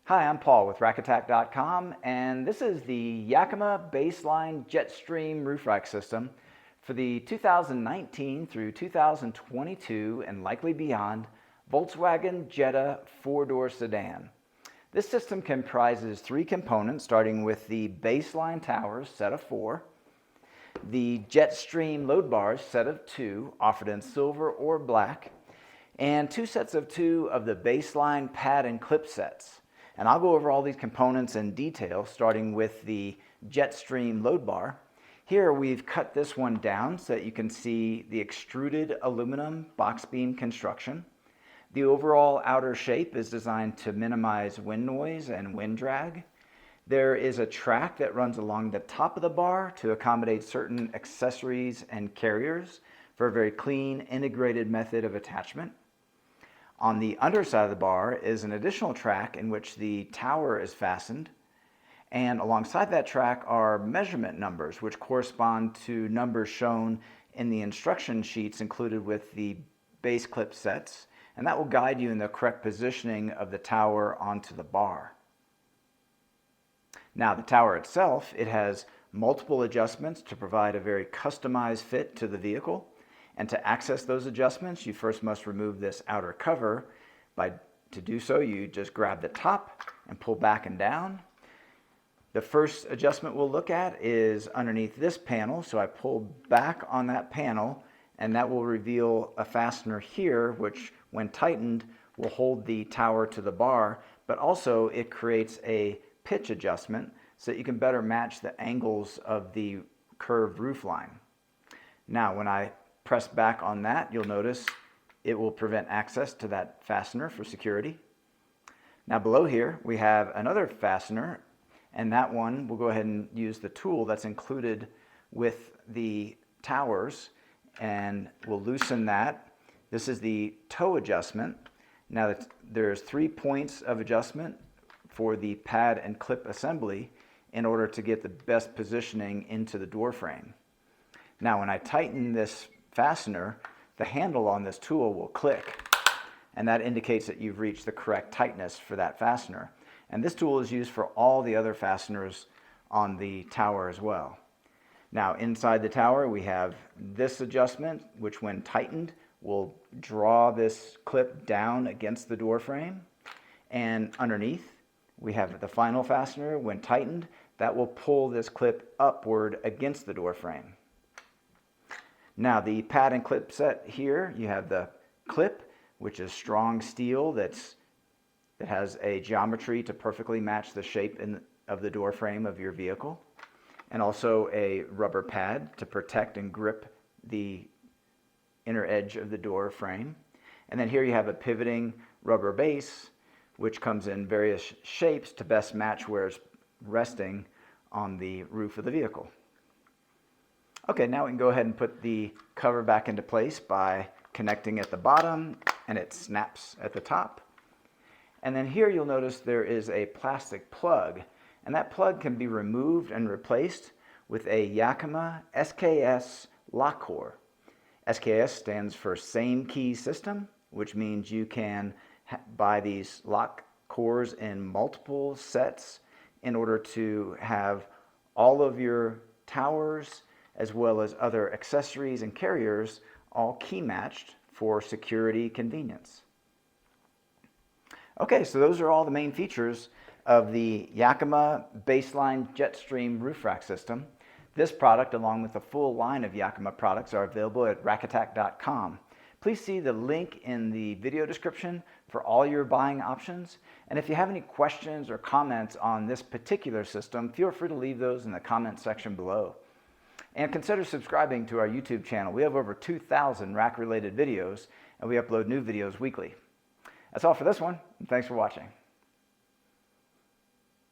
Hi, I'm Paul with RackAttack.com, and this is the Yakima BaseLine JetStream roof rack system for the 2019 through 2022 and likely beyond Volkswagen Jetta four-door sedan. This system comprises three components, starting with the BaseLine towers, set of 4, the JetStream load bars, set of 2, offered in silver or black, and 2 sets of 2 of the BaseLine pad and clip sets. And I'll go over all these components in detail, starting with the JetStream load bar. Here we've cut this one down so that you can see the extruded aluminum box beam construction. The overall outer shape is designed to minimize wind noise and wind drag. There is a track that runs along the top of the bar to accommodate certain accessories and carriers for a very clean, integrated method of attachment. On the underside of the bar is an additional track in which the tower is fastened, and alongside that track are measurement numbers which correspond to numbers shown in the instruction sheets included with the base clip sets, and that will guide you in the correct positioning of the tower onto the bar. Now, the tower itself, it has multiple adjustments to provide a very customized fit to the vehicle. And to access those adjustments, you first must remove this outer cover. To do so, you just grab the top and pull back and down. The first adjustment we'll look at is underneath this panel. So I pull back on that panel, and that will reveal a fastener here, which when tightened will hold the tower to the bar, but also it creates a pitch adjustment so that you can better match the angles of the curved roof line. Now, when I press back on that, you'll notice it will prevent access to that fastener for security. Now below here we have another fastener, and that one we'll go ahead and use the tool that's included with the towers, and we'll loosen that. This is the toe adjustment. Now there's 3 points of adjustment for the pad and clip assembly in order to get the best positioning into the door frame. Now when I tighten this fastener, the handle on this tool will click, and that indicates that you've reached the correct tightness for that fastener. And this tool is used for all the other fasteners on the tower as well. Now inside the tower we have this adjustment, which when tightened will draw this clip down against the door frame, and underneath we have the final fastener. When tightened, that will pull this clip upward against the door frame. Now the pad and clip set here, you have the clip, which is strong steel that has a geometry to perfectly match the shape of the door frame of your vehicle, and also a rubber pad to protect and grip the inner edge of the door frame. And then here you have a pivoting rubber base, which comes in various shapes to best match where it's resting on the roof of the vehicle. Okay, now we can go ahead and put the cover back into place by connecting at the bottom, and it snaps at the top. And then here you'll notice there is a plastic plug, and that plug can be removed and replaced with a Yakima SKS lock core. SKS stands for Same Key System, which means you can buy these lock cores in multiple sets in order to have all of your towers as well as other accessories and carriers all key matched for security convenience. Okay, so those are all the main features of the Yakima BaseLine JetStream roof rack system. This product, along with a full line of Yakima products, are available at RackAttack.com. Please see the link in the video description for all your buying options. And if you have any questions or comments on this particular system, feel free to leave those in the comment section below. And consider subscribing to our YouTube channel. We have over 2,000 rack-related videos, and we upload new videos weekly. That's all for this one, and thanks for watching.